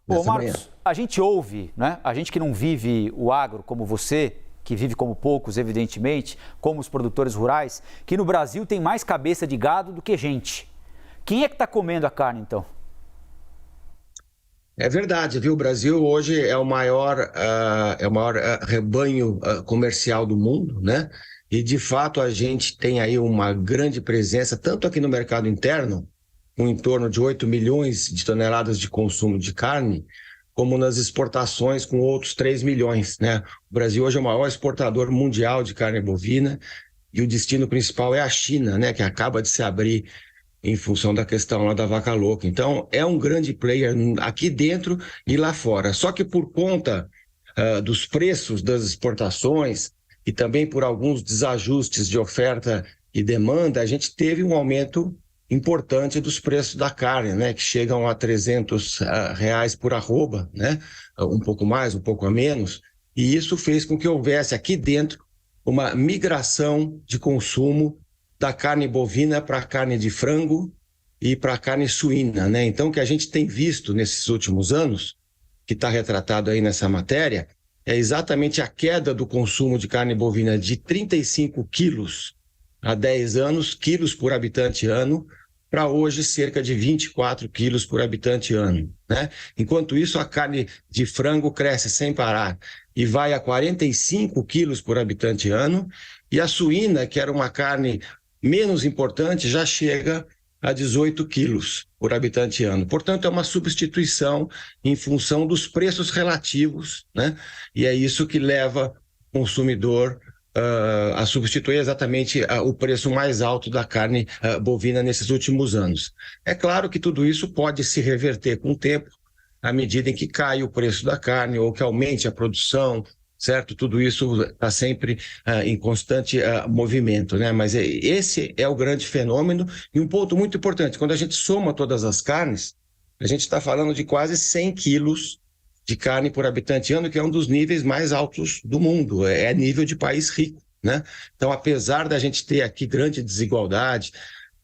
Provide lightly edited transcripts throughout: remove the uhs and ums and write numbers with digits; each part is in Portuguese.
Ô, nessa manhã. Marcos, a gente ouve, né? A gente que não vive o agro como você, que vive como poucos, evidentemente, como os produtores rurais, que no Brasil tem mais cabeça de gado do que gente. Quem é que está comendo a carne, então? É verdade, viu? O Brasil hoje é o maior, rebanho comercial do mundo, né? E, de fato, a gente tem aí uma grande presença, tanto aqui no mercado interno, com em torno de 8 milhões de toneladas de consumo de carne, como nas exportações, com outros 3 milhões, né? O Brasil hoje é o maior exportador mundial de carne bovina e o destino principal é a China, né? Que acaba de se abrir em função da questão lá da vaca louca. Então, é um grande player aqui dentro e lá fora. Só que por conta dos preços das exportações e também por alguns desajustes de oferta e demanda, a gente teve um aumento importante dos preços da carne, né, que chegam a R$ 300 reais por arroba, né, um pouco mais, um pouco a menos, e isso fez com que houvesse aqui dentro uma migração de consumo da carne bovina para a carne de frango e para a carne suína, né? Então, o que a gente tem visto nesses últimos anos, que está retratado aí nessa matéria, é exatamente a queda do consumo de carne bovina de 35 quilos há 10 anos, quilos por habitante ano, para hoje cerca de 24 quilos por habitante ano, né? Enquanto isso, a carne de frango cresce sem parar e vai a 45 quilos por habitante ano, e a suína, que era uma carne menos importante, já chega a 18 quilos por habitante ano. Portanto, é uma substituição em função dos preços relativos, né? E é isso que leva o consumidor a substituir exatamente o preço mais alto da carne bovina nesses últimos anos. É claro que tudo isso pode se reverter com o tempo, à medida em que cai o preço da carne ou que aumente a produção, certo? Tudo isso está sempre em constante movimento, né? Mas esse é o grande fenômeno e um ponto muito importante, quando a gente soma todas as carnes, a gente está falando de quase 100 quilos de carne por habitante ano, que é um dos níveis mais altos do mundo, é nível de país rico, né? Então, apesar da gente ter aqui grande desigualdade,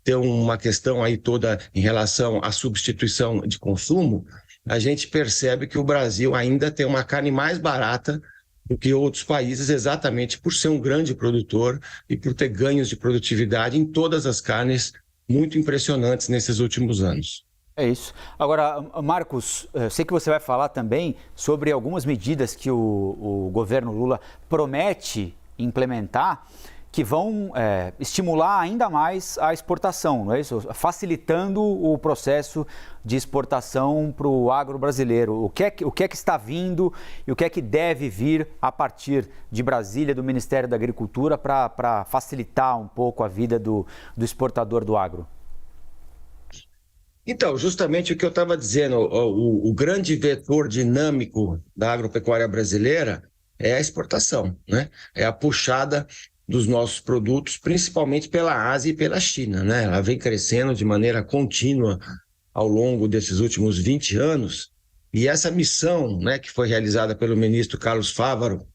ter uma questão aí toda em relação à substituição de consumo, a gente percebe que o Brasil ainda tem uma carne mais barata do que outros países, exatamente por ser um grande produtor e por ter ganhos de produtividade em todas as carnes muito impressionantes nesses últimos anos. É isso. Agora, Marcos, sei que você vai falar também sobre algumas medidas que o governo Lula promete implementar que vão estimular ainda mais a exportação, não é isso? Facilitando o processo de exportação para o agro brasileiro. O que é que está vindo e o que é que deve vir a partir de Brasília, do Ministério da Agricultura, para facilitar um pouco a vida do exportador do agro? Então, justamente o que eu estava dizendo, o grande vetor dinâmico da agropecuária brasileira é a exportação, né? É a puxada dos nossos produtos, principalmente pela Ásia e pela China, né? Ela vem crescendo de maneira contínua ao longo desses últimos 20 anos, e essa missão, né, que foi realizada pelo ministro Carlos Fávaro,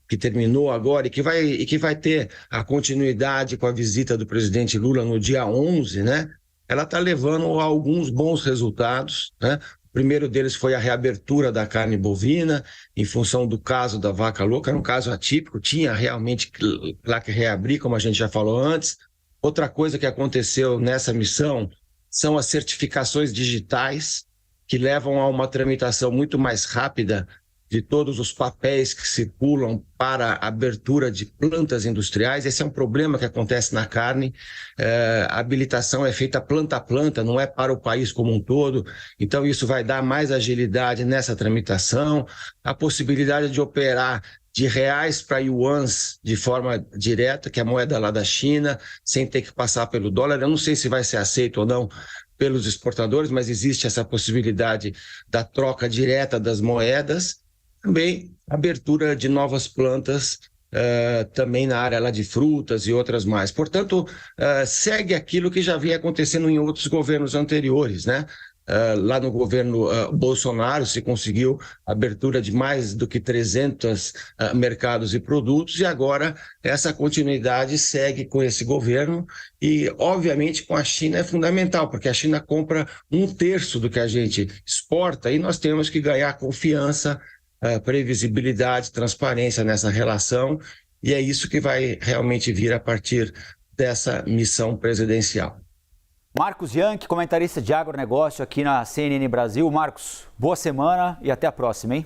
que terminou agora e que vai ter a continuidade com a visita do presidente Lula no dia 11, né? Ela está levando a alguns bons resultados, né? O primeiro deles foi a reabertura da carne bovina, em função do caso da vaca louca, era um caso atípico, tinha realmente lá que reabrir, como a gente já falou antes. Outra coisa que aconteceu nessa missão são as certificações digitais, que levam a uma tramitação muito mais rápida de todos os papéis que circulam para a abertura de plantas industriais. Esse é um problema que acontece na carne. A habilitação é feita planta a planta, não é para o país como um todo. Então, isso vai dar mais agilidade nessa tramitação. A possibilidade de operar de reais para yuans de forma direta, que é a moeda lá da China, sem ter que passar pelo dólar. Eu não sei se vai ser aceito ou não pelos exportadores, mas existe essa possibilidade da troca direta das moedas. Também abertura de novas plantas, também na área lá de frutas e outras mais. Portanto, segue aquilo que já vinha acontecendo em outros governos anteriores, né? lá no governo Bolsonaro se conseguiu abertura de mais do que 300 mercados e produtos, e agora essa continuidade segue com esse governo e, obviamente, com a China é fundamental, porque a China compra 1/3 do que a gente exporta e nós temos que ganhar confiança, previsibilidade, transparência nessa relação, e é isso que vai realmente vir a partir dessa missão presidencial. Marcos Yanck, comentarista de agronegócio aqui na CNN Brasil. Marcos, boa semana e até a próxima, hein?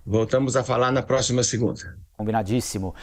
Voltamos a falar na próxima segunda. Combinadíssimo.